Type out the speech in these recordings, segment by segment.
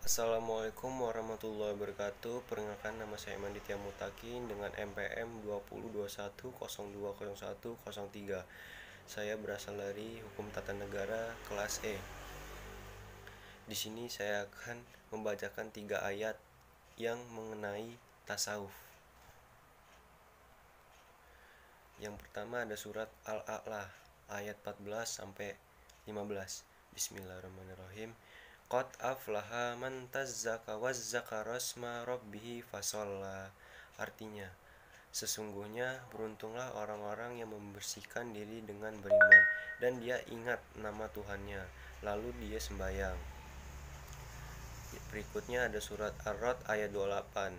Assalamualaikum warahmatullahi wabarakatuh. Perkenalkan, nama saya Manditya Mutakin dengan NPM 2021020103. Saya berasal dari Hukum Tata Negara kelas E. Di sini saya akan membacakan 3 ayat yang mengenai tasawuf. Yang pertama ada surat Al-A'la ayat 14 sampai 15. Bismillahirrahmanirrahim. Qad aflaha man tazzaka wazzakara asma rabbih fasalla. Artinya, sesungguhnya beruntunglah orang-orang yang membersihkan diri dengan beriman dan dia ingat nama Tuhannya, lalu dia sembahyang. Berikutnya ada surat Ar-Ra'd ayat 28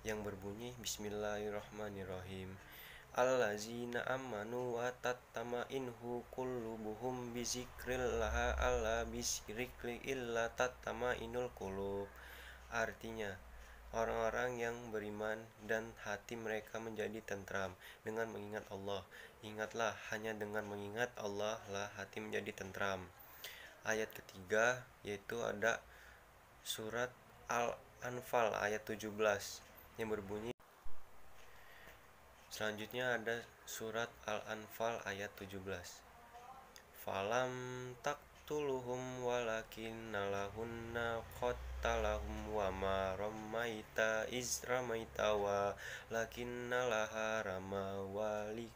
yang berbunyi Bismillahirrahmanirrahim. Allazina amanu wa tatma'innu qulubuhum bizikrillah alla bisyirki illa tatma'inul qulub. Artinya, orang-orang yang beriman dan hati mereka menjadi tentram dengan mengingat Allah. Ingatlah, hanya dengan mengingat Allah lah hati menjadi tentram. Ayat ketiga yaitu ada surat Al-Anfal ayat 17 yang berbunyi. Selanjutnya ada surat Al-Anfal ayat 17. Falam taqtuluhum walakinnalahunna qattalahum wa ma ramaita iz ramaita walakinnallaha rama wali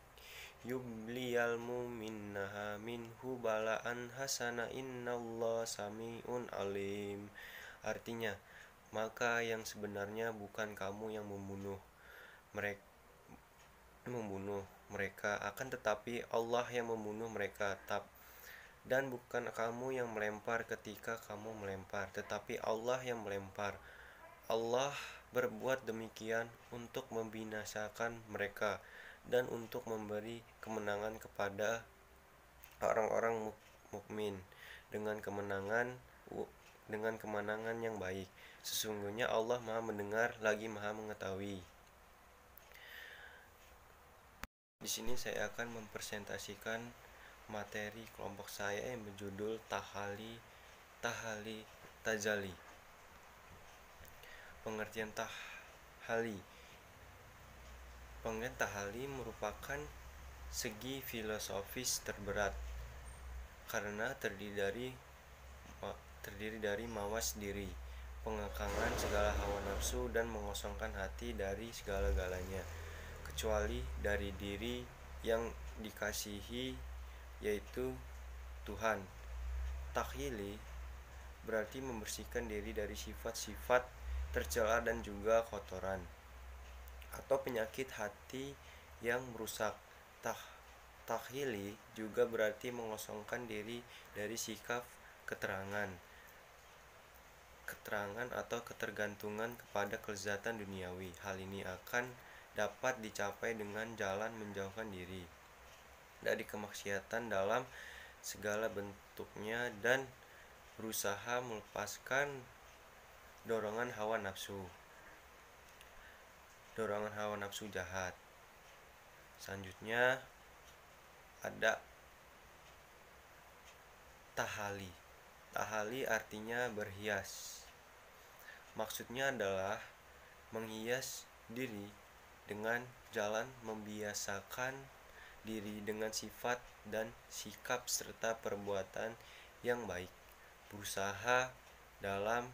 yubliyal mu'minaha minhu bala'an hasana innallaha sami'un alim. Artinya, maka yang sebenarnya bukan kamu yang membunuh mereka, akan tetapi Allah yang membunuh mereka. Dan bukan kamu yang melempar ketika kamu melempar, tetapi Allah yang melempar. Allah berbuat demikian untuk membinasakan mereka dan untuk memberi kemenangan kepada orang-orang mukmin dengan kemenangan yang baik. Sesungguhnya Allah Maha mendengar lagi Maha mengetahui. Di sini saya akan mempresentasikan materi kelompok saya yang berjudul Tahali Tajali. Pengertian tahali. Pengertian tahali merupakan segi filosofis terberat karena terdiri dari mawas diri, pengekangan segala hawa nafsu dan mengosongkan hati dari segala-galanya kecuali dari diri yang dikasihi, yaitu Tuhan. Takhili berarti membersihkan diri dari sifat-sifat tercela dan juga kotoran atau penyakit hati yang merusak. Takhili juga berarti mengosongkan diri dari sikap keterangan atau ketergantungan kepada kelezatan duniawi. Hal ini akan dapat dicapai dengan jalan menjauhkan diri dari kemaksiatan dalam segala bentuknya dan berusaha melepaskan dorongan hawa nafsu jahat. Selanjutnya ada tahali. Tahali artinya berhias. Maksudnya adalah menghias diri dengan jalan membiasakan diri dengan sifat dan sikap serta perbuatan yang baik. Berusaha dalam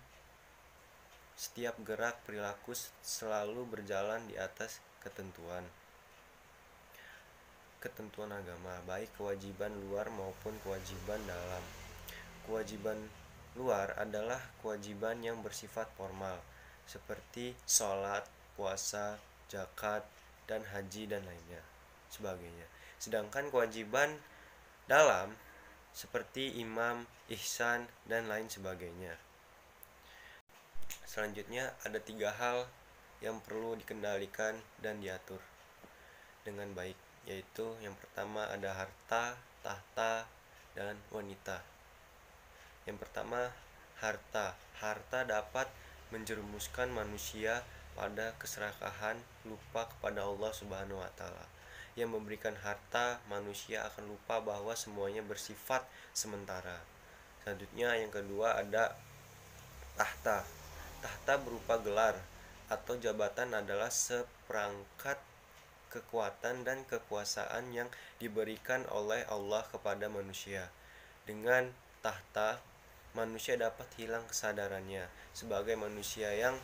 setiap gerak perilaku selalu berjalan di atas ketentuan agama, baik kewajiban luar maupun kewajiban dalam. Kewajiban luar adalah kewajiban yang bersifat formal seperti sholat, puasa, zakat, dan haji dan lainnya sebagainya. Sedangkan kewajiban dalam seperti imam, ihsan, dan lain sebagainya. Selanjutnya ada 3 hal yang perlu dikendalikan dan diatur dengan baik, yaitu yang pertama ada harta, tahta, dan wanita. Yang pertama, harta. Harta dapat menjerumuskan manusia pada keserakahan, lupa kepada Allah Subhanahu wa taala. Yang memberikan harta, manusia akan lupa bahwa semuanya bersifat sementara. Selanjutnya yang kedua ada tahta. tahta. Tahta berupa gelar atau jabatan adalah seperangkat kekuatan dan kekuasaan yang diberikan oleh Allah kepada manusia. Dengan tahta, manusia dapat hilang kesadarannya sebagai manusia yang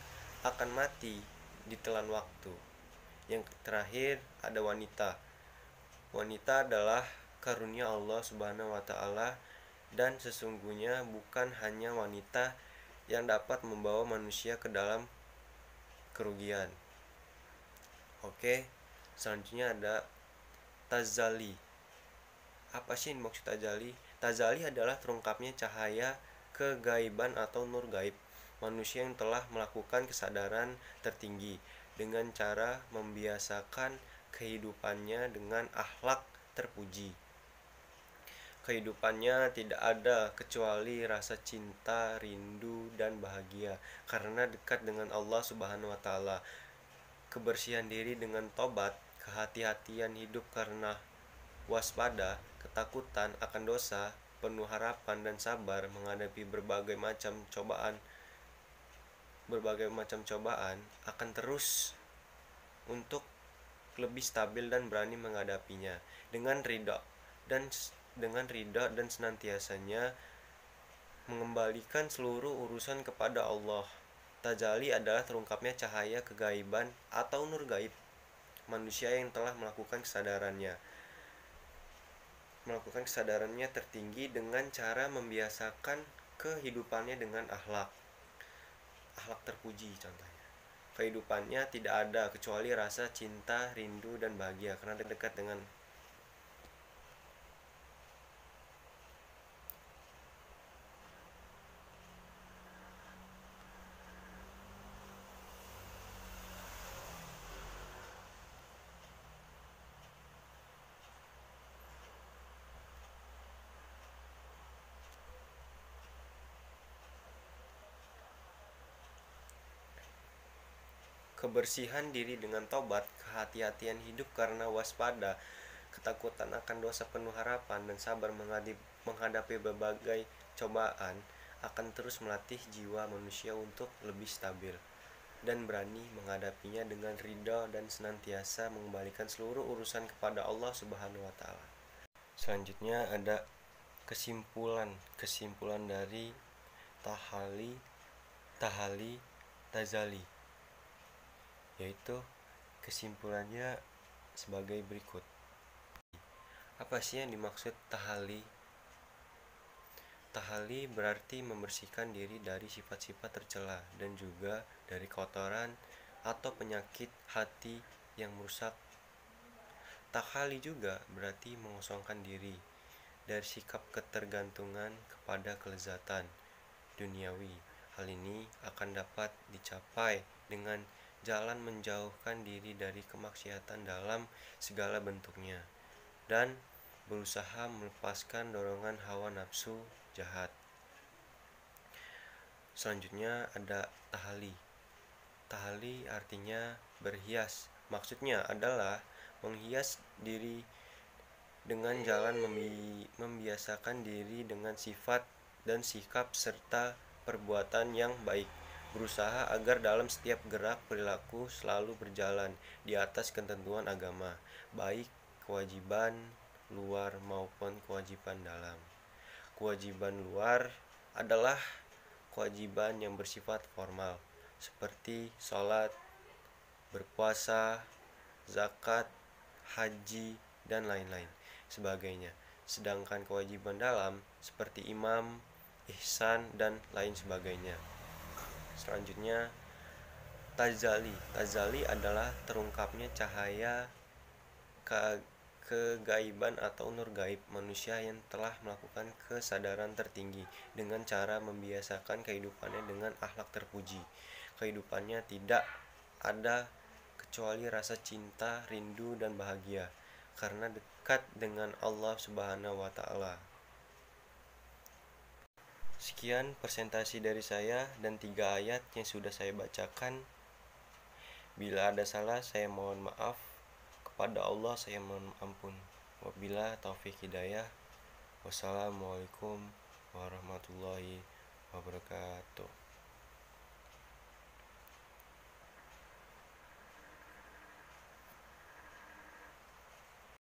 akan mati ditelan waktu. Yang terakhir ada wanita. Wanita adalah karunia Allah Subhanahu wa taala, dan sesungguhnya bukan hanya wanita yang dapat membawa manusia ke dalam kerugian. Oke, selanjutnya ada tazali. Apa sih maksud tazali? Tazali adalah terungkapnya cahaya kegaiban atau nur gaib manusia yang telah melakukan kesadaran tertinggi dengan cara membiasakan kehidupannya dengan akhlak terpuji. Kehidupannya tidak ada kecuali rasa cinta, rindu, dan bahagia karena dekat dengan Allah Subhanahu wa taala. Kebersihan diri dengan tobat, kehati-hatian hidup karena waspada, ketakutan akan dosa, penuh harapan dan sabar menghadapi berbagai macam cobaan akan terus untuk lebih stabil dan berani menghadapinya dengan ridha dan senantiasanya mengembalikan seluruh urusan kepada Allah. Tajali adalah terungkapnya cahaya kegaiban atau nur gaib manusia yang telah melakukan kesadarannya tertinggi dengan cara membiasakan kehidupannya dengan akhlak terpuji. Contohnya, kehidupannya tidak ada kecuali rasa cinta, rindu, dan bahagia karena dekat dengan kebersihan diri dengan tobat, kehati-hatian hidup karena waspada, ketakutan akan dosa, penuh harapan, dan sabar menghadapi berbagai cobaan akan terus melatih jiwa manusia untuk lebih stabil dan berani menghadapinya dengan ridha dan senantiasa mengembalikan seluruh urusan kepada Allah Subhanahu wa taala. Selanjutnya ada kesimpulan dari tahali, tazali, yaitu kesimpulannya sebagai berikut. Apa sih yang dimaksud tahali? Tahali berarti membersihkan diri dari sifat-sifat tercela dan juga dari kotoran atau penyakit hati yang merusak. Tahali juga berarti mengosongkan diri dari sikap ketergantungan kepada kelezatan duniawi. Hal ini akan dapat dicapai dengan jalan menjauhkan diri dari kemaksiatan dalam segala bentuknya dan berusaha melepaskan dorongan hawa nafsu jahat. Selanjutnya ada tahali. Tahali artinya berhias. Maksudnya adalah menghias diri dengan jalan membiasakan diri dengan sifat dan sikap serta perbuatan yang baik. Berusaha agar dalam setiap gerak perilaku selalu berjalan di atas ketentuan agama, baik kewajiban luar maupun kewajiban dalam. Kewajiban luar adalah kewajiban yang bersifat formal, seperti sholat, berpuasa, zakat, haji, dan lain-lain sebagainya. Sedangkan kewajiban dalam seperti imam, ihsan, dan lain sebagainya. Selanjutnya, tazali. Tazali adalah terungkapnya cahaya kegaiban atau nur gaib manusia yang telah melakukan kesadaran tertinggi dengan cara membiasakan kehidupannya dengan akhlak terpuji. Kehidupannya tidak ada kecuali rasa cinta, rindu, dan bahagia karena dekat dengan Allah Subhanahu wa taala. Sekian presentasi dari saya dan 3 ayat yang sudah saya bacakan. Bila ada salah, saya mohon maaf. Kepada Allah saya mohon ampun. Wabillahi taufiq hidayah. Wassalamualaikum warahmatullahi wabarakatuh.